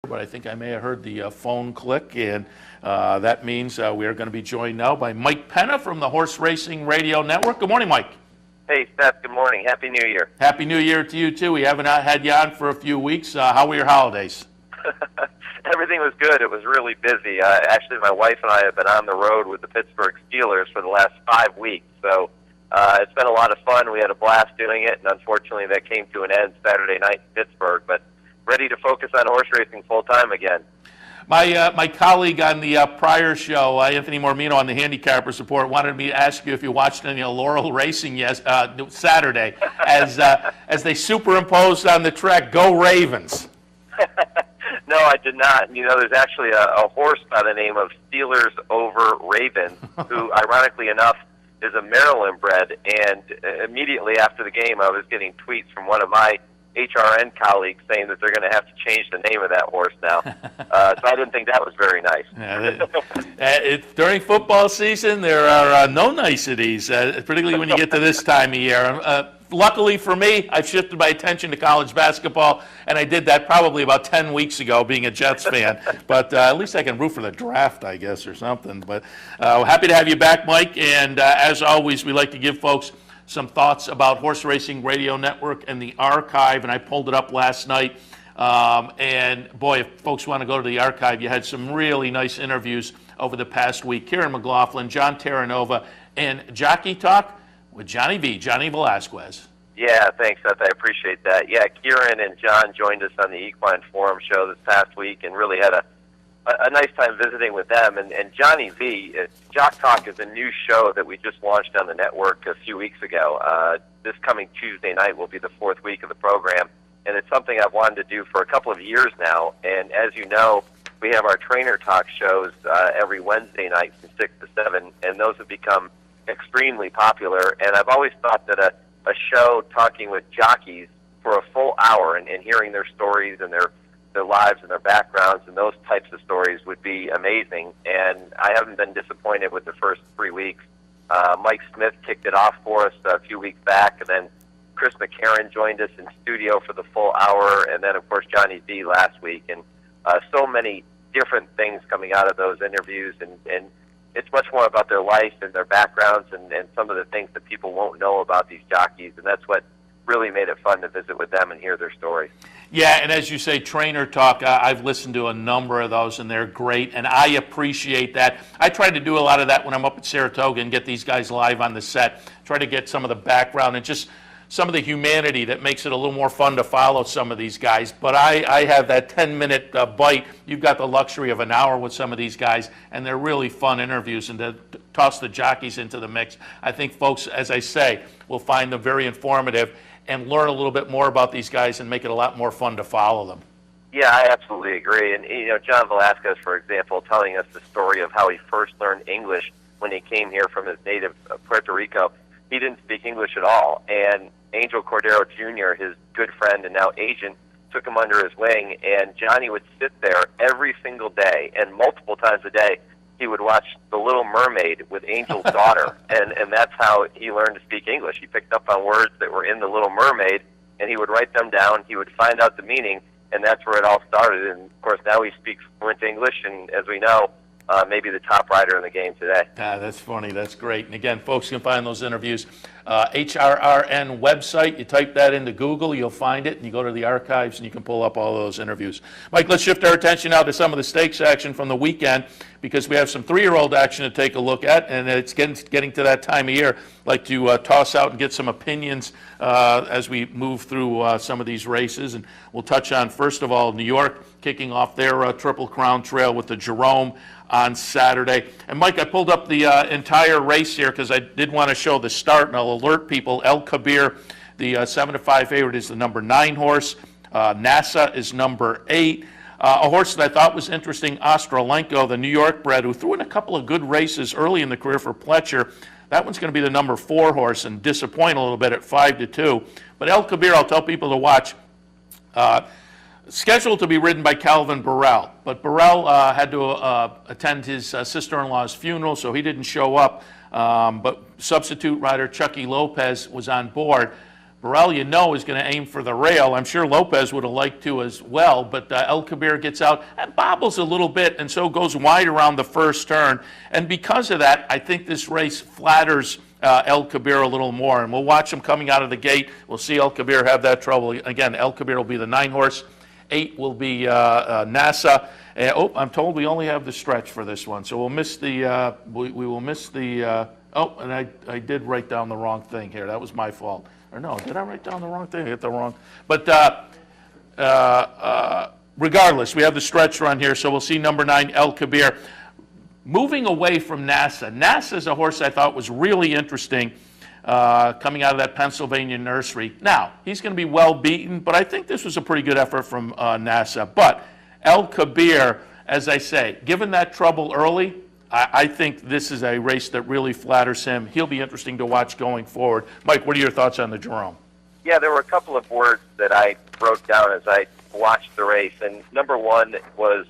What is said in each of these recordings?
but I think I may have heard the phone click, and that means we are going to be joined now by Mike Penna from the Horse Racing Radio Network. Good morning, Mike. Hey, Seth. Good morning. Happy New Year. Happy New Year to you, too. We haven't had you on for a few weeks. How were your holidays? Everything was good. It was really busy. Actually, my wife and I have been on the road with the Pittsburgh Steelers for the last 5 weeks, so it's been a lot of fun. We had a blast doing it, and unfortunately that came to an end Saturday night in Pittsburgh, but ready to focus on horse racing full-time again. My colleague on the prior show, Anthony Mormino on the Handicappers Report, wanted me to ask you if you watched any of Laurel Racing Saturday as they superimposed on the track, "Go Ravens." No, I did not. You know, there's actually a horse by the name of Steelers over Ravens, who, ironically enough, is a Maryland bred. And immediately after the game, I was getting tweets from one of my HRN colleagues saying that they're going to have to change the name of that horse now. So I didn't think that was very nice. During football season, there are no niceties, particularly when you get to this time of year. Luckily for me, I've shifted my attention to college basketball, and I did that probably about 10 weeks ago, being a Jets fan. But at least I can root for the draft, I guess, or something. But happy to have you back, Mike. And as always, we like to give folks some thoughts about Horse Racing Radio Network and the archive, and I pulled it up last night. And boy, if folks want to go to the archive, you had some really nice interviews over the past week. Kieran McLaughlin, John Terranova, and Jockey Talk with Johnny Velasquez. Yeah, thanks, Seth. I appreciate that. Yeah, Kieran and John joined us on the Equine Forum show this past week and really had a nice time visiting with them. And Johnny V, Jock Talk is a new show that we just launched on the network a few weeks ago. This coming Tuesday night will be the 4th week of the program, and it's something I've wanted to do for a couple of years now. And as you know, we have our Trainer Talk shows every Wednesday night from 6 to 7, and those have become extremely popular. And I've always thought that a show talking with jockeys for a full hour and hearing their stories and their lives and their backgrounds and those types of stories would be amazing. And I haven't been disappointed with the first 3 weeks. Mike Smith kicked it off for us a few weeks back, and then Chris McCarron joined us in studio for the full hour, and then, of course, Johnny V last week. And so many different things coming out of those interviews, and it's much more about their life and their backgrounds and some of the things that people won't know about these jockeys, and that's what really made it fun to visit with them and hear their stories. Yeah, and as you say, Trainer Talk, I've listened to a number of those, and they're great, and I appreciate that. I try to do a lot of that when I'm up at Saratoga and get these guys live on the set, try to get some of the background and just some of the humanity that makes it a little more fun to follow some of these guys. But I have that 10-minute bite. You've got the luxury of an hour with some of these guys, and they're really fun interviews. And to toss the jockeys into the mix, I think folks, as I say, will find them very informative and learn a little bit more about these guys and make it a lot more fun to follow them. Yeah, I absolutely agree. And, you know, John Velasquez, for example, telling us the story of how he first learned English when he came here from his native Puerto Rico. He didn't speak English at all, and Angel Cordero Jr., his good friend and now agent, took him under his wing, and Johnny would sit there every single day, and multiple times a day, he would watch The Little Mermaid with Angel's daughter, and that's how he learned to speak English. He picked up on words that were in The Little Mermaid, and he would write them down, he would find out the meaning, and that's where it all started. And, of course, now he speaks fluent English, and as we know, maybe the top rider in the game today. That's funny. That's great. And again, folks can find those interviews. HRRN website, you type that into Google, you'll find it, and you go to the archives and you can pull up all those interviews. Mike, let's shift our attention now to some of the stakes action from the weekend, because we have some 3-year-old action to take a look at, and it's getting to that time of year. I'd like to toss out and get some opinions as we move through some of these races. And we'll touch on, first of all, New York kicking off their Triple Crown Trail with the Jerome on Saturday. And Mike, I pulled up the entire race here because I did want to show the start, and I'll alert people. El Kebir, the 7-5 favorite, is the number 9 horse. NASA is number 8. A horse that I thought was interesting, Ostrolenko, the New York bred, who threw in a couple of good races early in the career for Pletcher. That one's going to be the number 4 horse and disappoint a little bit at 5-2. But El Kebir, I'll tell people to watch. Scheduled to be ridden by Calvin Burrell, but Burrell had to attend his sister-in-law's funeral, so he didn't show up. But substitute rider Chucky Lopez was on board. Burrell, you know, is going to aim for the rail. I'm sure Lopez would have liked to as well, but El Kebir gets out and bobbles a little bit and so goes wide around the first turn. And because of that, I think this race flatters El Kebir a little more. And we'll watch him coming out of the gate. We'll see El Kebir have that trouble. Again, El Kebir will be the 9 horse. 8 will be NASA. I'm told we only have the stretch for this one, so we'll miss the. We will miss the. And I did write down the wrong thing here. That was my fault. Or no, did I write down the wrong thing? I hit the wrong. But regardless, we have the stretch run here, so we'll see number 9, El Kebir. Moving away from NASA. NASA is a horse I thought was really interesting. Coming out of that Pennsylvania nursery. Now, he's going to be well beaten, but I think this was a pretty good effort from NASA. But El Kebir, as I say, given that trouble early, I think this is a race that really flatters him. He'll be interesting to watch going forward. Mike, what are your thoughts on the Jerome? Yeah, there were a couple of words that I wrote down as I watched the race, and number 1 was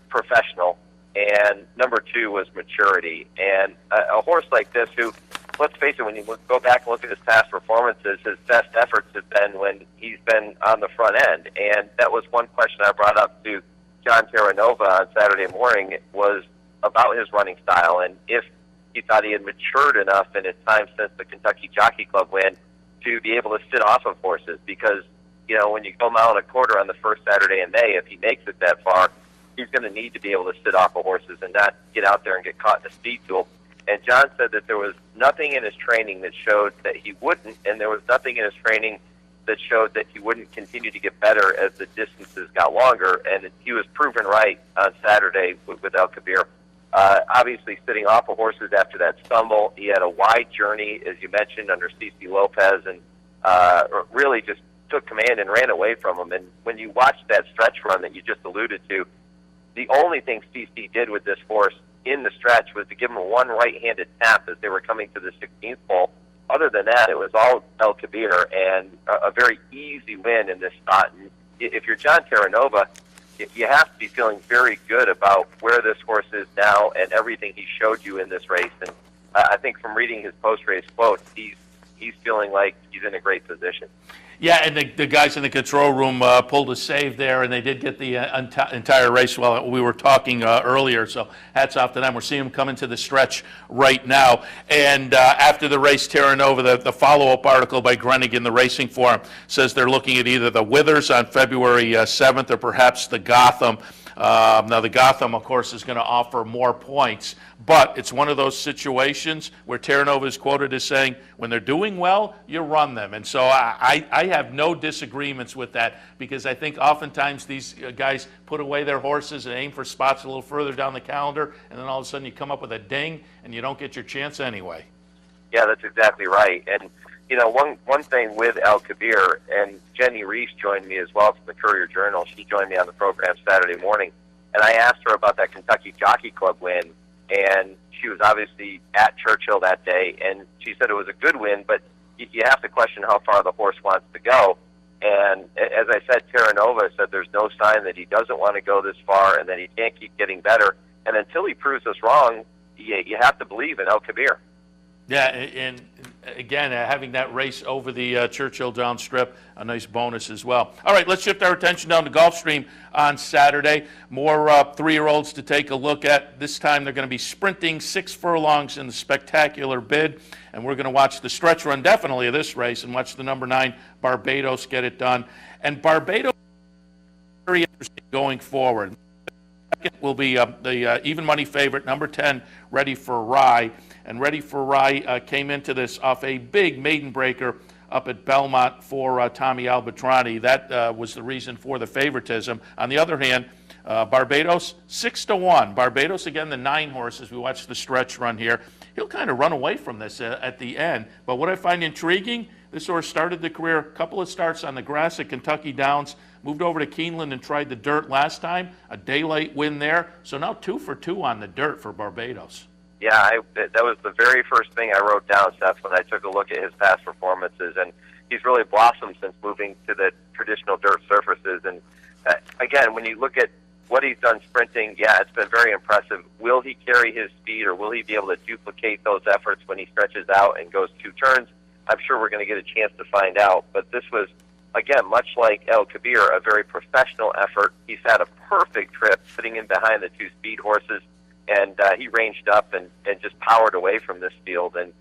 professional, and number 2 was maturity. And a horse like this who, let's face it, when you go back and look at his past performances, his best efforts have been when he's been on the front end. And that was one question I brought up to John Terranova on Saturday morning, was about his running style and if he thought he had matured enough in his time since the Kentucky Jockey Club win to be able to sit off of horses. Because, you know, when you go mile and a quarter on the first Saturday in May, if he makes it that far, he's going to need to be able to sit off of horses and not get out there and get caught in a speed duel. And John said that there was nothing in his training that showed that he wouldn't, and there was nothing in his training that showed that he wouldn't continue to get better as the distances got longer. And he was proven right on Saturday with El Kebir. Obviously, sitting off of horses after that stumble, he had a wide journey, as you mentioned, under C.C. Lopez, and really just took command and ran away from him. And when you watch that stretch run that you just alluded to, the only thing C.C. did with this horse in the stretch was to give him one right-handed tap as they were coming to the 16th pole. Other than that, it was all El Kebir, and a very easy win in this spot. And if you're John Terranova, you have to be feeling very good about where this horse is now and everything he showed you in this race. And I think from reading his post-race quotes, he's feeling like he's in a great position. Yeah, and the guys in the control room pulled a save there, and they did get the entire race while we were talking earlier, so hats off to them. We're seeing them come into the stretch right now. And after the race, Terranova, the follow-up article by Grenigan, the Racing Forum, says they're looking at either the Withers on February 7th or perhaps the Gotham. Now, the Gotham, of course, is going to offer more points, but it's one of those situations where Terranova is quoted as saying, when they're doing well, you run them. And so I have no disagreements with that, because I think oftentimes these guys put away their horses and aim for spots a little further down the calendar, and then all of a sudden you come up with a ding and you don't get your chance anyway. Yeah, that's exactly right. And you know, one thing with El Kebir, and Jenny Reese joined me as well from the Courier-Journal. She joined me on the program Saturday morning, and I asked her about that Kentucky Jockey Club win, and she was obviously at Churchill that day, and she said it was a good win, but you have to question how far the horse wants to go. And as I said, Terranova said there's no sign that he doesn't want to go this far and that he can't keep getting better. And until he proves us wrong, you have to believe in El Kebir. Yeah, and again, having that race over the Churchill downstrip, a nice bonus as well. All right, let's shift our attention down to Gulfstream on Saturday. More 3-year-olds to take a look at. This time they're going to be sprinting 6 furlongs in the spectacular bid, and we're going to watch the stretch run definitely of this race and watch the number 9 Barbados get it done. And Barbados is very interesting going forward. Second will be the even money favorite, number 10, Ready for Rye. And Ready for Rye came into this off a big maiden breaker up at Belmont for Tommy Albatrani. That was the reason for the favoritism. On the other hand, Barbados, 6-1. Barbados, again, the 9 horses. We watched the stretch run here. He'll kind of run away from this at the end. But what I find intriguing, this horse started the career, a couple of starts on the grass at Kentucky Downs, moved over to Keeneland and tried the dirt last time, a daylight win there. So now 2 for 2 on the dirt for Barbados. Yeah, that was the very first thing I wrote down, Seth, when I took a look at his past performances. And he's really blossomed since moving to the traditional dirt surfaces. And again, when you look at what he's done sprinting, yeah, it's been very impressive. Will he carry his speed, or will he be able to duplicate those efforts when he stretches out and goes 2 turns? I'm sure we're going to get a chance to find out. But this was, again, much like El Kebir, a very professional effort. He's had a perfect trip sitting in behind the two speed horses, and he ranged up and just powered away from this field. And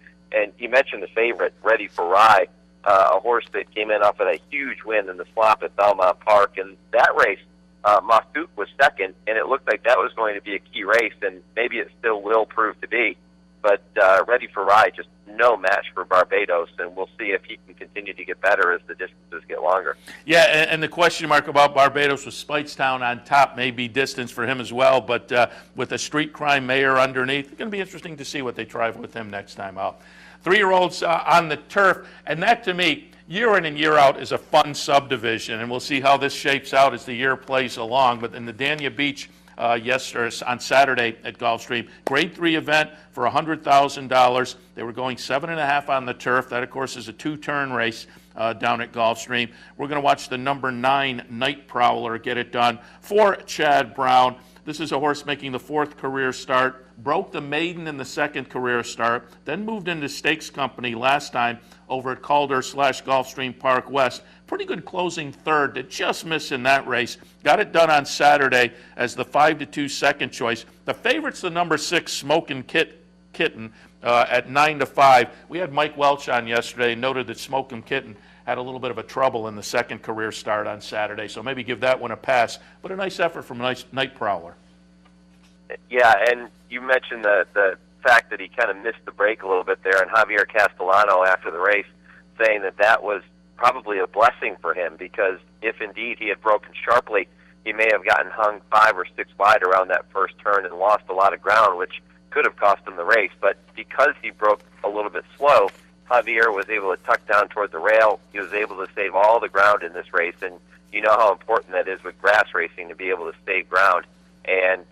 you mentioned the favorite, Ready for Rye, a horse that came in off of a huge win in the slop at Belmont Park. And that race, Mafouk was second, and it looked like that was going to be a key race, and maybe it still will prove to be. But Ready for Rye, just no match for Barbados, and we'll see if he can continue to get better as the distances get longer. Yeah, and the question mark about Barbados with Speightstown on top may be distance for him as well, but with a street crime mayor underneath, it's going to be interesting to see what they try with him next time out. 3-year-olds on the turf, and that to me, year in and year out, is a fun subdivision, and we'll see how this shapes out as the year plays along. But in the Dania Beach on Saturday at Gulfstream, Grade 3 event for $100,000. They were going 7.5 on the turf. That, of course, is a 2-turn race down at Gulfstream. We're going to watch the number 9 Night Prowler get it done for Chad Brown. This is a horse making the 4th career start, broke the maiden in the 2nd career start, then moved into Stakes Company last time over at Calder/Gulfstream Park West. Pretty good closing third to just miss in that race. Got it done on Saturday as the 5-2 second choice. The favorite's the number 6 Smokin' Kitten at 9-5. We had Mike Welch on yesterday and noted that Smokin' Kitten had a little bit of a trouble in the 2nd career start on Saturday, so maybe give that one a pass. But a nice effort from a Night Prowler. Yeah, and you mentioned the fact that he kind of missed the break a little bit there, and Javier Castellano after the race saying that was probably a blessing for him, because if indeed he had broken sharply, he may have gotten hung 5 or 6 wide around that first turn and lost a lot of ground, which could have cost him the race. But because he broke a little bit slow, Javier was able to tuck down toward the rail. He was able to save all the ground in this race, and you know how important that is with grass racing to be able to save ground. And,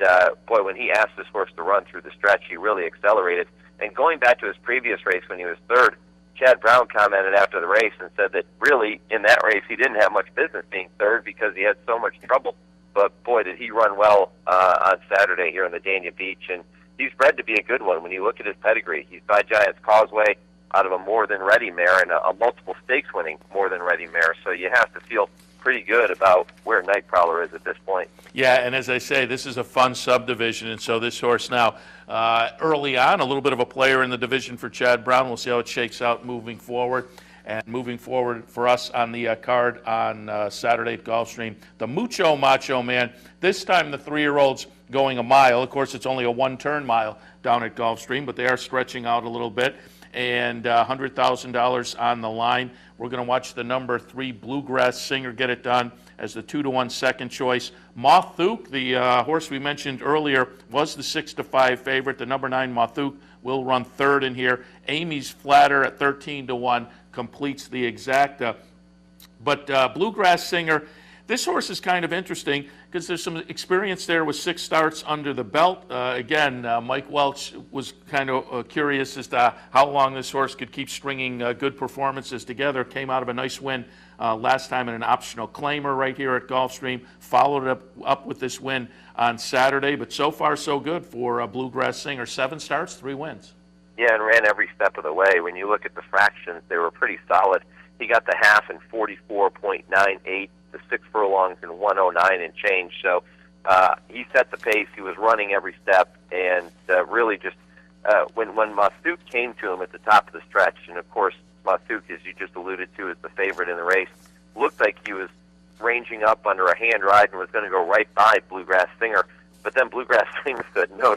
boy, when he asked this horse to run through the stretch, he really accelerated. And going back to his previous race when he was 3rd, Chad Brown commented after the race and said that really in that race he didn't have much business being 3rd because he had so much trouble. But, boy, did he run well on Saturday here on the Dania Beach. And he's bred to be a good one when you look at his pedigree. He's by Giants Causeway out of a More Than Ready mare and a multiple stakes winning More Than Ready mare. So you have to feel pretty good about where Night Prowler is at this point. Yeah, and as I say, this is a fun subdivision, and so this horse now, early on, a little bit of a player in the division for Chad Brown. We'll see how it shakes out moving forward. And moving forward for us on the card on Saturday at Gulfstream, the Mucho Macho Man. This time the 3-year-olds going a mile. Of course, it's only a 1-turn mile down at Gulfstream, but they are stretching out a little bit. And $100,000 on the line. We're going to watch the number 3 Bluegrass Singer get it done as the 2-1 second choice. Mafouk, the horse we mentioned earlier, was the 6-5 favorite. The number 9 Mafouk will run 3rd in here. Amy's Flatter at 13-1 completes the exacta. But Bluegrass Singer, this horse is kind of interesting because there's some experience there with 6 starts under the belt. Again, Mike Welch was kind of curious as to how long this horse could keep stringing good performances together. Came out of a nice win last time in an optional claimer right here at Gulfstream. Followed it up with this win on Saturday. But so far, so good for Bluegrass Singer. 7 starts, 3 wins. Yeah, and ran every step of the way. When you look at the fractions, they were pretty solid. He got the half in 44.98. The 6 furlongs in 109 and change. So he set the pace. He was running every step, and really just when Mafouk came to him at the top of the stretch, and of course Mafouk, as you just alluded to, is the favorite in the race, looked like he was ranging up under a hand ride and was going to go right by Bluegrass Singer. But then Bluegrass Singer said no,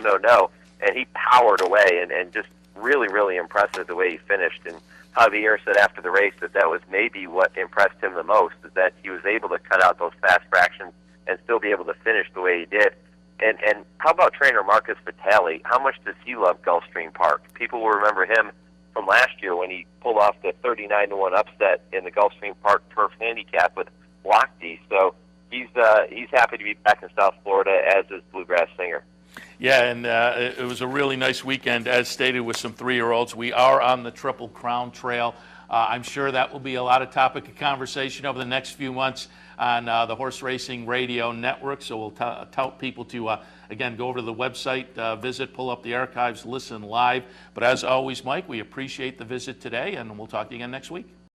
and he powered away and just really, really impressive the way he finished. And Javier said after the race that was maybe what impressed him the most, is that he was able to cut out those fast fractions and still be able to finish the way he did. And how about trainer Marcus Vitale? How much does he love Gulfstream Park? People will remember him from last year when he pulled off the 39-1 upset in the Gulfstream Park Turf Handicap with Lochte. So he's happy to be back in South Florida, as is Bluegrass Singer. Yeah, and it was a really nice weekend, as stated, with some 3-year-olds. We are on the Triple Crown Trail I'm sure that will be a lot of topic of conversation over the next few months on the Horse Racing Radio Network. So we'll tell people to, again, go over to the website, visit, pull up the archives, listen live. But as always, Mike, we appreciate the visit today, and we'll talk to you again next week.